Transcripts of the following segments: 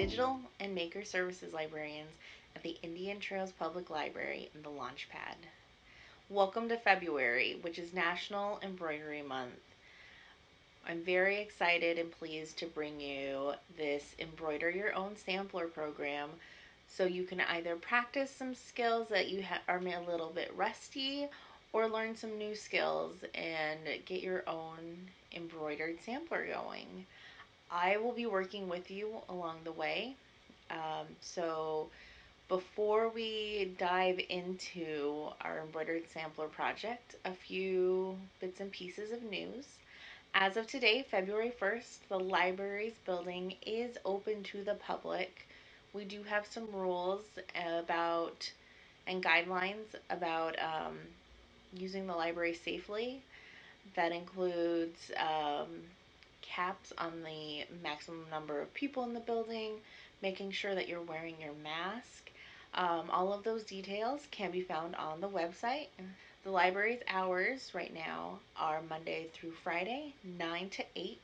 Digital and Maker Services librarians at the Indian Trails Public Library in the Launchpad. Welcome to February, which is National Embroidery Month. I'm very excited and pleased to bring you this Embroider Your Own Sampler program so you can either practice some skills that you are a little bit rusty or learn some new skills and get your own embroidered sampler going. I will be working with you along the way. So before we dive into our embroidered sampler project, a few bits and pieces of news. As of today, February 1st, the library's building is open to the public. We do have some rules about and guidelines about using the library safely. That includes caps on the maximum number of people in the building, making sure that you're wearing your mask. All of those details can be found on the website. The library's hours right now are Monday through Friday, 9 to 8,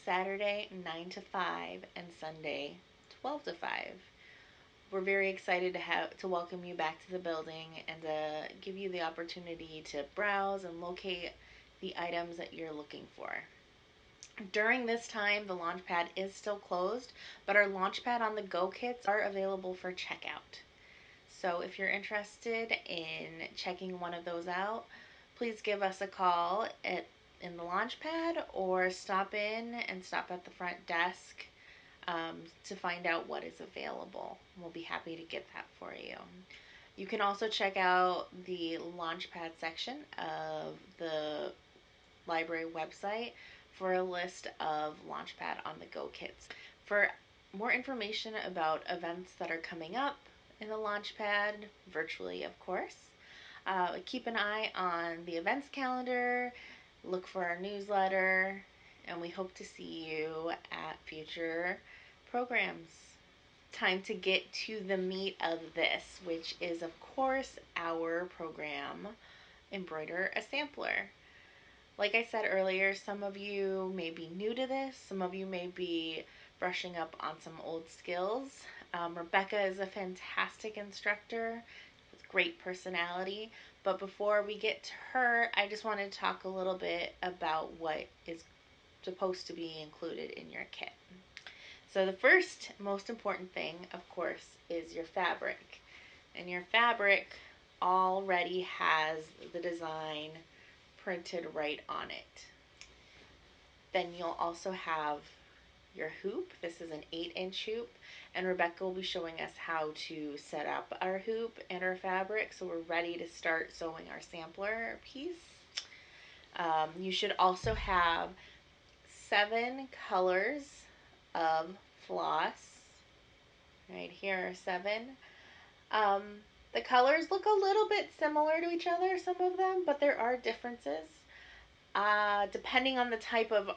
Saturday, 9 to 5, and Sunday, 12 to 5. We're very excited to welcome you back to the building and to give you the opportunity to browse and locate the items that you're looking for. During this time, the Launchpad is still closed, but our Launchpad on the Go kits are available for checkout. So if you're interested in checking one of those out, please give us a call in the Launchpad or stop at the front desk to find out what is available. We'll be happy to get that for you. You can also check out the Launchpad section of the library website for a list of Launchpad on the Go kits. For more information about events that are coming up in the Launchpad, virtually of course, keep an eye on the events calendar, look for our newsletter, and we hope to see you at future programs. Time to get to the meat of this, which is of course our program, Embroider a Sampler. Like I said earlier, some of you may be new to this, some of you may be brushing up on some old skills. Rebecca is a fantastic instructor with great personality, but before we get to her, I just want to talk a little bit about what is supposed to be included in your kit. So the first most important thing, of course, is your fabric. And your fabric already has the design printed right on it. Then you'll also have your hoop. This is an 8-inch hoop, and Rebecca will be showing us how to set up our hoop and our fabric so we're ready to start sewing our sampler piece. You should also have 7 colors of floss. Right here are 7. The colors look a little bit similar to each other, some of them, but there are differences. Depending on the type of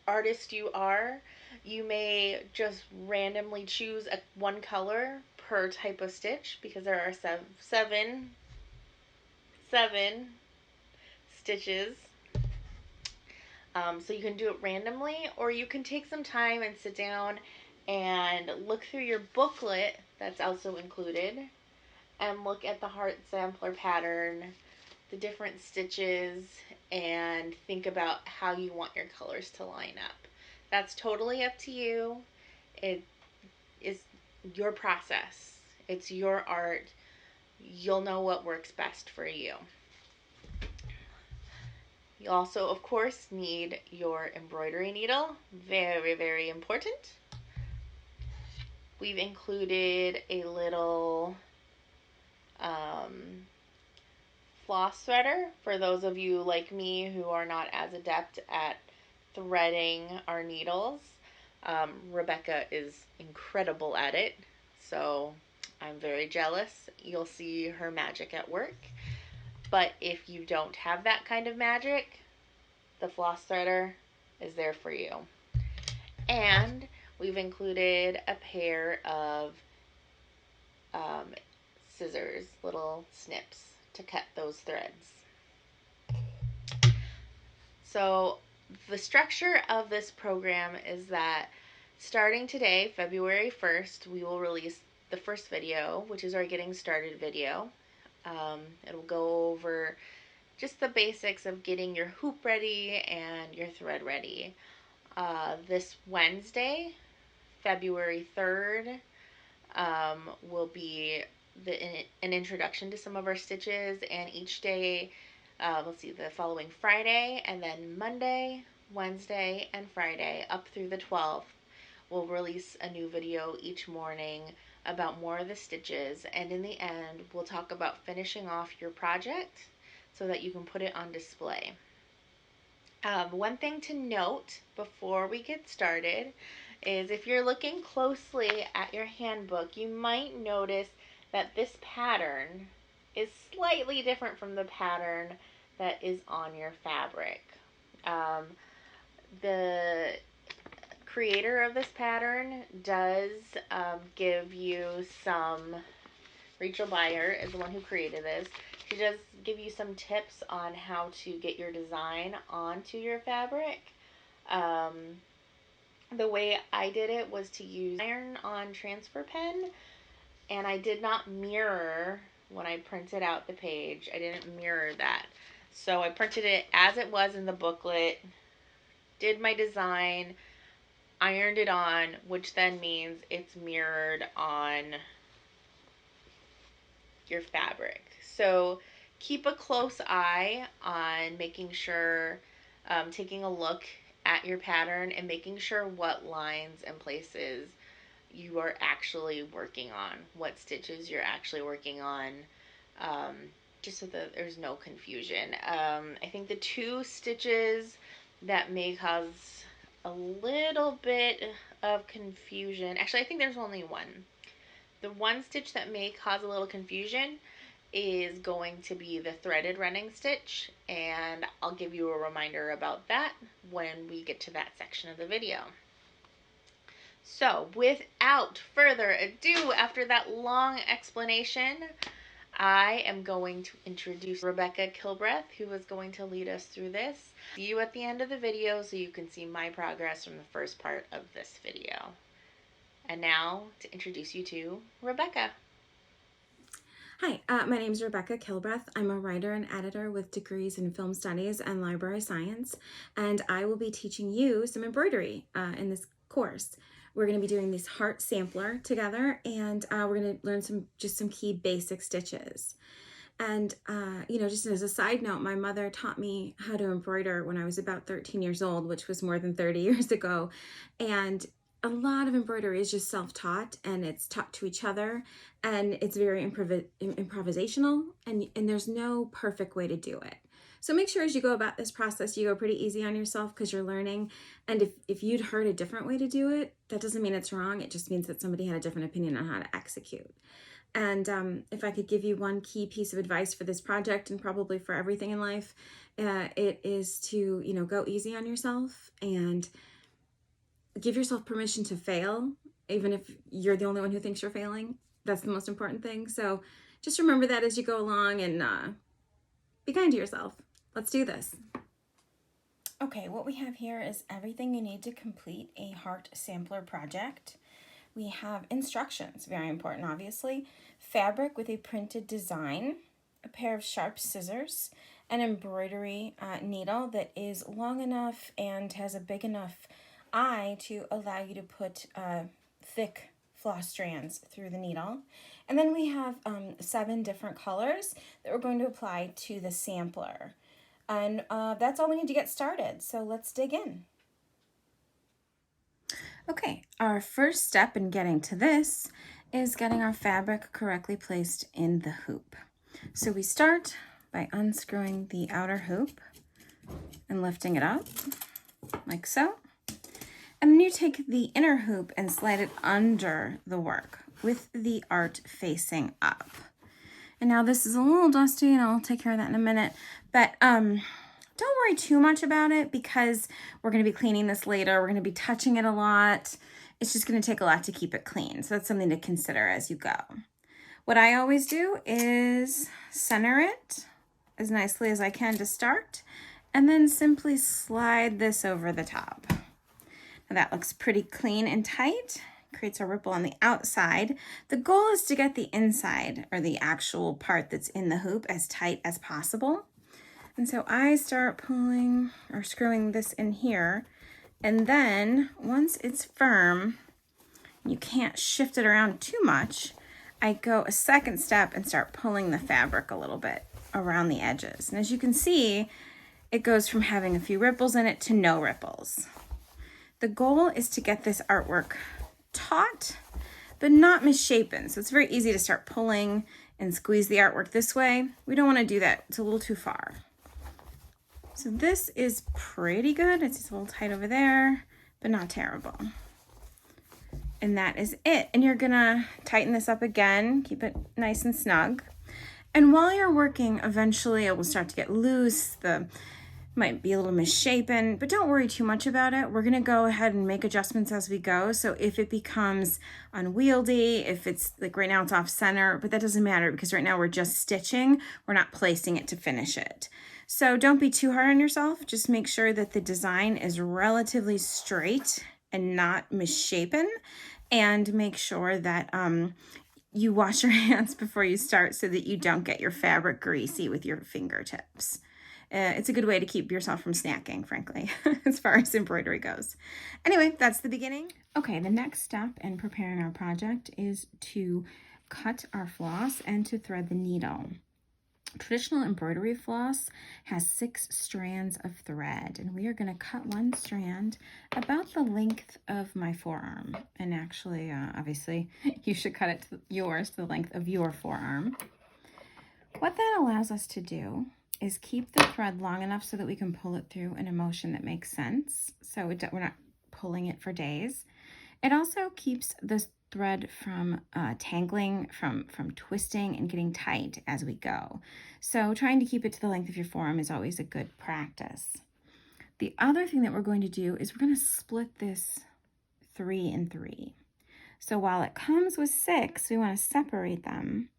artist you are, you may just randomly choose one color per type of stitch because there are seven stitches. So you can do it randomly, or you can take some time and sit down and look through your booklet that's also included and look at the heart sampler pattern, the different stitches, and think about how you want your colors to line up. That's totally up to you. It is your process. It's your art. You'll know what works best for you. You also, of course, need your embroidery needle. Very, very important. We've included a little floss threader for those of you like me who are not as adept at threading our needles. Rebecca is incredible at it, so I'm very jealous. You'll see her magic at work. But if you don't have that kind of magic, the floss threader is there for you. And we've included a pair of scissors, little snips to cut those threads. So the structure of this program is that Starting today, February 1st, we will release the first video, which is our getting started video. It'll go over just the basics of getting your hoop ready and your thread ready. This Wednesday, February 3rd, will be an introduction to some of our stitches, and each day, let's see, the following Friday, and then Monday, Wednesday, and Friday up through the 12th, we'll release a new video each morning about more of the stitches, and in the end, we'll talk about finishing off your project so that you can put it on display. One thing to note before we get started is if you're looking closely at your handbook, you might notice that this pattern is slightly different from the pattern that is on your fabric. The creator of this pattern does give you some, Rachel Byer is the one who created this. She does give you some tips on how to get your design onto your fabric. The way I did it was to use iron-on transfer pen, and I did not mirror when I printed out the page. I didn't mirror that. So I printed it as it was in the booklet, did my design, ironed it on, which then means it's mirrored on your fabric. So keep a close eye on making sure, taking a look at your pattern and making sure what lines and places you are actually working on, what stitches you're actually working on, just so that there's no confusion. I think the two stitches that may cause a little bit of confusion, actually I think there's only one. The one stitch that may cause a little confusion is going to be the threaded running stitch, and I'll give you a reminder about that when we get to that section of the video. So without further ado, after that long explanation, I am going to introduce Rebecca Kilbreth, who is going to lead us through this. See you at the end of the video so you can see my progress from the first part of this video. And now to introduce you to Rebecca. Hi, my name is Rebecca Kilbreth. I'm a writer and editor with degrees in film studies and library science, and I will be teaching you some embroidery in this course. We're going to be doing this heart sampler together, and we're going to learn some key basic stitches. And, just as a side note, my mother taught me how to embroider when I was about 13 years old, which was more than 30 years ago. And a lot of embroidery is just self-taught, and it's taught to each other, and it's very improvisational, and there's no perfect way to do it. So make sure as you go about this process, you go pretty easy on yourself because you're learning. And if you'd heard a different way to do it, that doesn't mean it's wrong. It just means that somebody had a different opinion on how to execute. And if I could give you one key piece of advice for this project, and probably for everything in life, it is to, go easy on yourself and give yourself permission to fail, even if you're the only one who thinks you're failing. That's the most important thing. So just remember that as you go along, and be kind to yourself. Let's do this. Okay, what we have here is everything you need to complete a heart sampler project. We have instructions, very important obviously, fabric with a printed design, a pair of sharp scissors, an embroidery needle that is long enough and has a big enough eye to allow you to put thick floss strands through the needle. And then we have 7 different colors that we're going to apply to the sampler. And that's all we need to get started, so let's dig in. Okay, our first step in getting to this is getting our fabric correctly placed in the hoop. So we start by unscrewing the outer hoop and lifting it up, like so. And then you take the inner hoop and slide it under the work with the art facing up. And now this is a little dusty, and I'll take care of that in a minute. But don't worry too much about it because we're going to be cleaning this later. We're going to be touching it a lot. It's just going to take a lot to keep it clean. So that's something to consider as you go. What I always do is center it as nicely as I can to start, and then simply slide this over the top. That looks pretty clean and tight. Creates a ripple on the outside. The goal is to get the inside, or the actual part that's in the hoop, as tight as possible. And so I start pulling or screwing this in here. And then once it's firm, you can't shift it around too much, I go a second step and start pulling the fabric a little bit around the edges. And as you can see, it goes from having a few ripples in it to no ripples. The goal is to get this artwork taut, but not misshapen. So it's very easy to start pulling and squeeze the artwork this way. We don't want to do that. It's a little too far. So this is pretty good. It's just a little tight over there, but not terrible. And that is it. And you're gonna tighten this up again, keep it nice and snug. And while you're working, eventually it will start to get loose. Might be a little misshapen, but don't worry too much about it. We're gonna go ahead and make adjustments as we go. So if it becomes unwieldy, if it's like right now it's off center, but that doesn't matter because right now we're just stitching. We're not placing it to finish it. So don't be too hard on yourself. Just make sure that the design is relatively straight and not misshapen, and make sure that you wash your hands before you start so that you don't get your fabric greasy with your fingertips. It's a good way to keep yourself from snacking, frankly, as far as embroidery goes. Anyway, that's the beginning. Okay, the next step in preparing our project is to cut our floss and to thread the needle. Traditional embroidery floss has 6 strands of thread, and we are going to cut one strand about the length of my forearm. And actually, obviously, you should cut it to yours to the length of your forearm. What that allows us to do is keep the thread long enough so that we can pull it through in a motion that makes sense, so we're not pulling it for days. It also keeps the thread from tangling, from twisting and getting tight as we go. So trying to keep it to the length of your forearm is always a good practice. The other thing that we're going to do is we're going to split this 3 and 3. So while it comes with 6, we want to separate them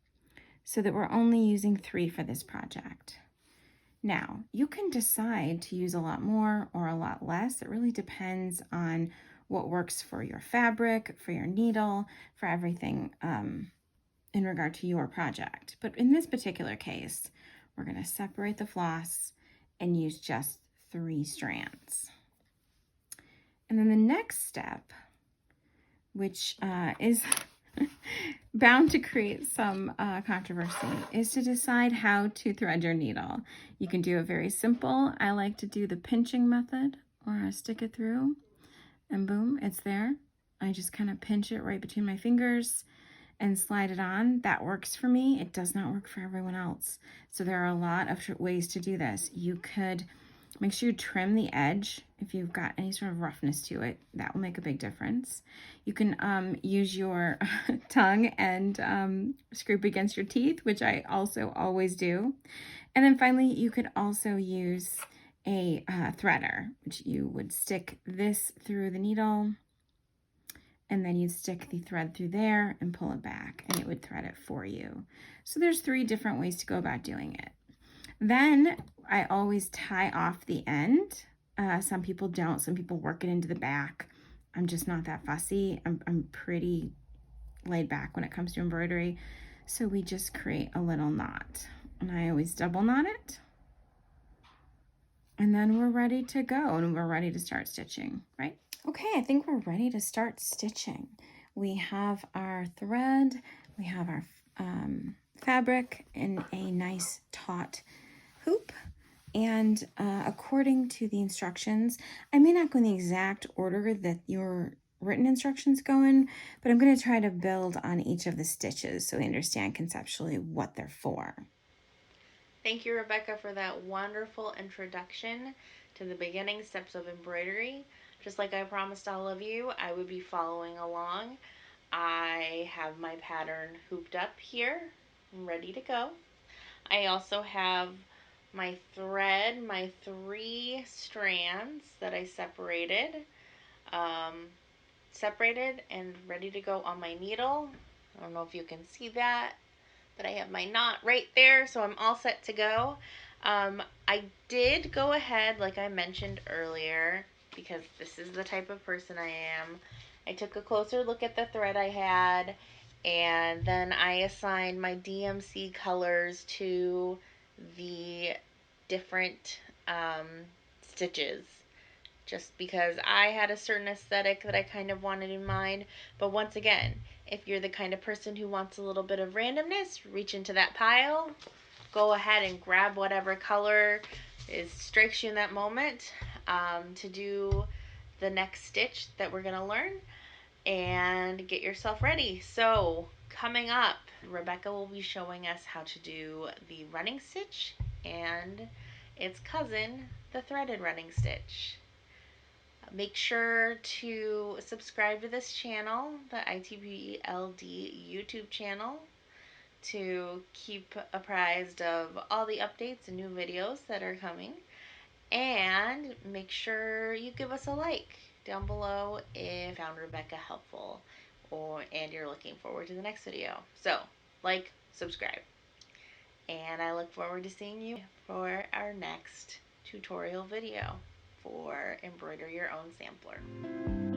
so that we're only using 3 for this project. Now, you can decide to use a lot more or a lot less. It really depends on what works for your fabric, for your needle, for everything in regard to your project. But in this particular case, we're going to separate the floss and use just 3 strands. And then the next step, which is bound to create some controversy, is to decide how to thread your needle. You can do it very simple. I like to do the pinching method, or I stick it through and boom, it's there. I just kind of pinch it right between my fingers and slide it on. That works for me. It does not work for everyone else. So there are a lot of ways to do this. You could make sure you trim the edge if you've got any sort of roughness to it. That will make a big difference. You can use your tongue and scrape against your teeth, which I also always do. And then finally, you could also use a threader, which you would stick this through the needle, and then you'd stick the thread through there and pull it back, and it would thread it for you. So there's 3 different ways to go about doing it. Then I always tie off the end. Some people don't. Some people work it into the back. I'm just not that fussy. I'm pretty laid back when it comes to embroidery. So we just create a little knot, and I always double knot it. And then we're ready to go, and we're ready to start stitching, right? Okay, I think we're ready to start stitching. We have our thread, we have our fabric in a nice taut hoop, and according to the instructions, I may not go in the exact order that your written instructions go in, but I'm going to try to build on each of the stitches so we understand conceptually what they're for. Thank you, Rebecca, for that wonderful introduction to the beginning steps of embroidery. Just like I promised all of you, I would be following along. I have my pattern hooped up here. I'm ready to go. I also have my thread, my 3 strands that I separated and ready to go on my needle. I don't know if you can see that, but I have my knot right there, so I'm all set to go. I did go ahead, like I mentioned earlier, because this is the type of person I am. I took a closer look at the thread I had, and then I assigned my DMC colors to the different stitches, just because I had a certain aesthetic that I kind of wanted in mind. But once again, if you're the kind of person who wants a little bit of randomness, reach into that pile, go ahead and grab whatever color strikes you in that moment to do the next stitch that we're going to learn, and get yourself ready. So coming up, Rebecca will be showing us how to do the running stitch and its cousin, the threaded running stitch. Make sure to subscribe to this channel, the ITPLD YouTube channel, to keep apprised of all the updates and new videos that are coming. And make sure you give us a like down below if you found Rebecca helpful, and you're looking forward to the next video. So, like, subscribe. And I look forward to seeing you for our next tutorial video for Embroider Your Own Sampler.